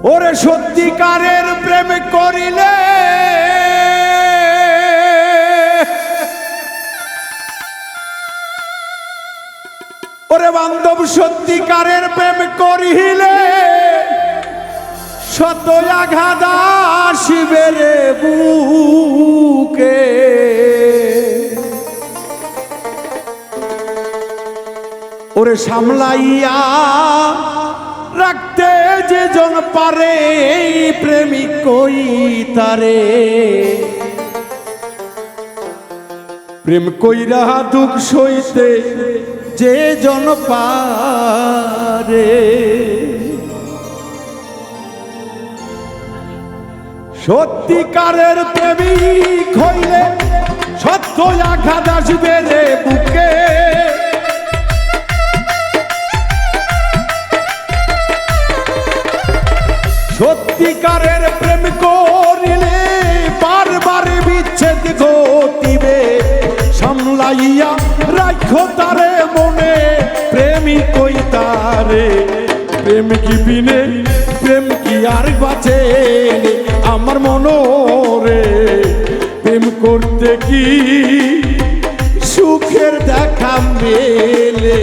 ওরে সত্যিকারের প্রেম করিলে ওরে বান্ধব সত্যিকারের প্রেম করিলে শত আঘাত আসিবে রে বুকে ওরে সামলাইয়া রাখতে যে জন পারে প্রেমিক কই তারে প্রেম কইরা দুঃখ সইতে যে জন পারে সত্যিকারের প্রেমিক হইলে সত্য আঘাত আসবে রে বুকে সত্যিকারের প্রেম করিলে বারবার বিচ্ছেদ ঘটিবে সামলাইয়া রাখো তারে মনে প্রেমিক কই তারে প্রেম কি বিনে প্রেম কি আর বাঁচে আমার মনরে প্রেম করতে কি সুখের দেখা মেলে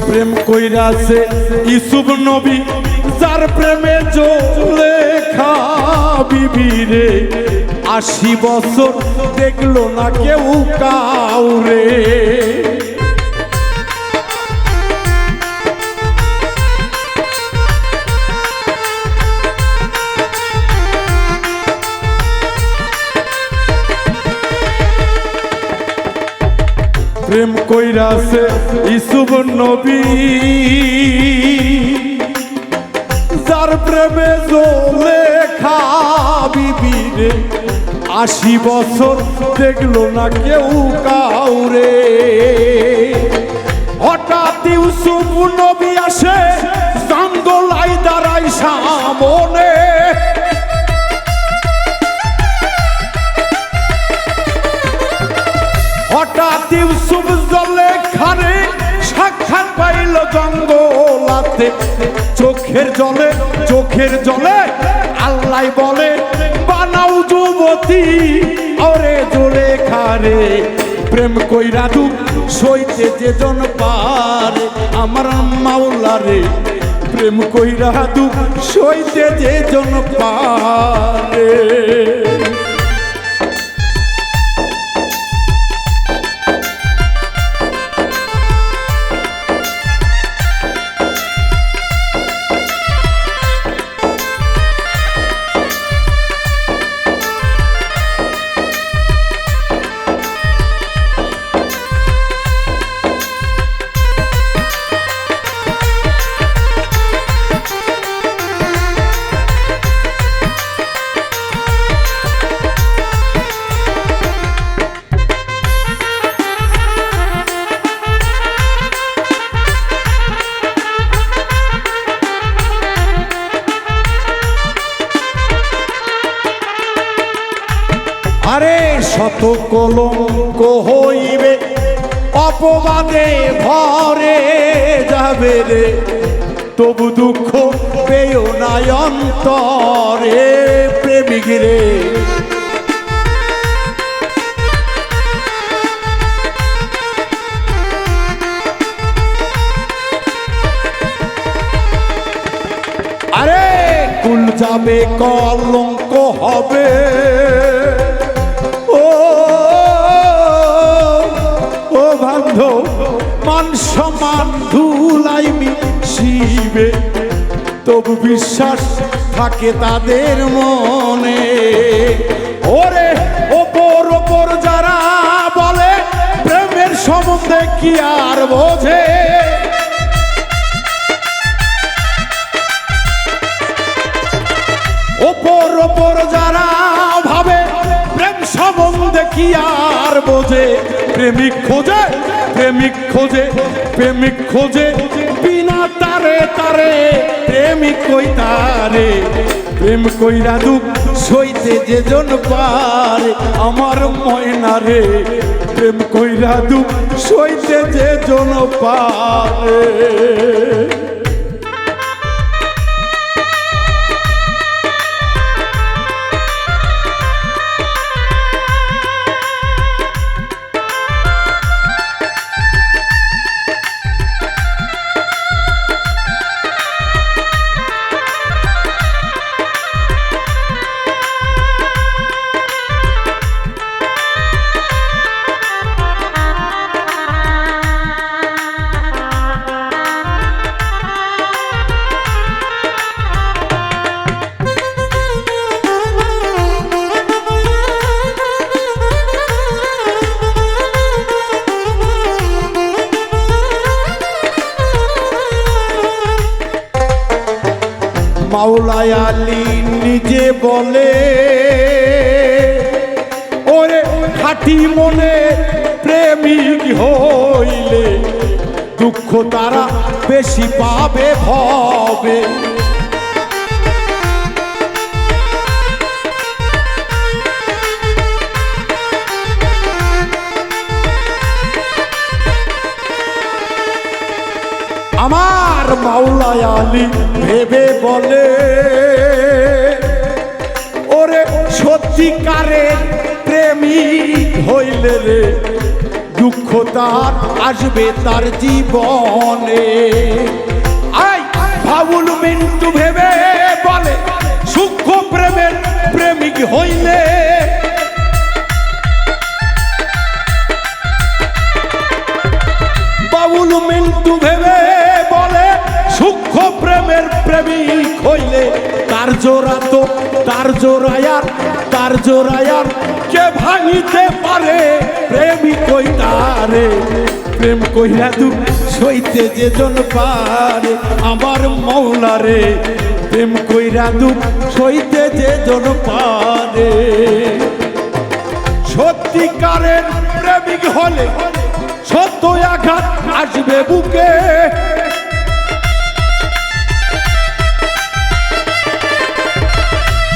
প্রেম কইরাছে ইসুফ নবী যার প্রেমে লেখা বিবি রে ৮০ বছর দেখলো না কেউ কাউরে প্রেম কইরাছে ইসুফ নবী যার প্রেমে লেখা বিবি রে ৮০ বছর দেখলো না কেউ কাউরে হঠাৎ ইউসুফ নবী আসে জঙ্গলাই দাঁড়াই সামনে হঠাৎ ইউসুফ জলেখানে সাক্ষাৎ পাইল জঙ্গলাতে চোখের জলে আল্লাহ বলে বানাও যুবতী ওরে জলেখারে প্রেম কইরা দুঃখ সইতে যে জন পারে আমার মাওলা রে প্রেম কইরা দুঃখ সইতে যে জন পারে আরে শত কলঙ্ক হইবে অপবাদে ভরে যাবে রে তবু দুঃখ পেও না অন্তরে প্রেমিক রে আরে কুল যাবে কলঙ্ক হবে মান সম্মান ধুলাই মিশিবে তবু বিশ্বাস থাকে তাদের মনে ওরে ওপর যারা কি আর বোঝে ওপর ওপর যারা ভাবে প্রেম সম্বন্ধে কি আর বোঝে প্রেমিক খোঁজে প্রেমিক খোঁজে প্রেমিক খোঁজে বিনা তারে তারে প্রেমিক কই তারে প্রেম কইরা দুঃখ সইতে যে জন পারে আমার ময়না রে প্রেম কইরা দুঃখ সইতে যে জন পারে মাওলাই আলী নিজে বলে ওরে খাঁটি মনে প্রেমিক হইলে দুঃখ তারা বেশি পাবে ভবে আমার মাওলাই আলী ভেবে বলে ওরে সত্যিকারের প্রেমিক হইলে রে দুঃখ তার আসবে তার জীবনে আই বাউল মিন্টু ভেবে বলে সূক্ষ্ম প্রেমের প্রেমিক হইলে বাউল মিন্টু ভেবে বলে সূক্ষ্ম প্রেমের প্রেমিক হইলে তার জোড়ায়ার কে ভাঙিতে পারে প্রেমিক কই তারে প্রেম কইরা দুঃখ সইতে যে জন পারে আমার মৌলা রে প্রেম কইরা দুঃখ সইতে যে জন পারে সত্যিকারের প্রেমিক হলে সত্য আঘাত আসবে বুকে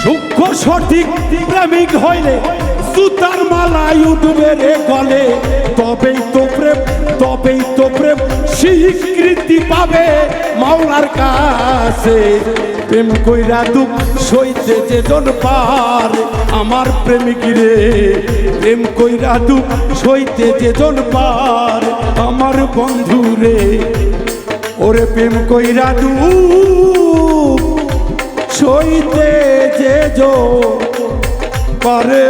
সূক্ষ্ম সঠিক প্রেমিক হইলে সুতার মালাই উঠবে রে গলে তবেই তো প্রেম স্বীকৃতি পাবে মাওলার কাছে প্রেম কইরা দুঃখ সইতে যে জন পার আমার প্রেমিক রে প্রেম কইরা দুঃখ সইতে যে জন পার আমার বন্ধু রে ওরে প্রেম কইরা দুঃখ সইতে যে জন পারে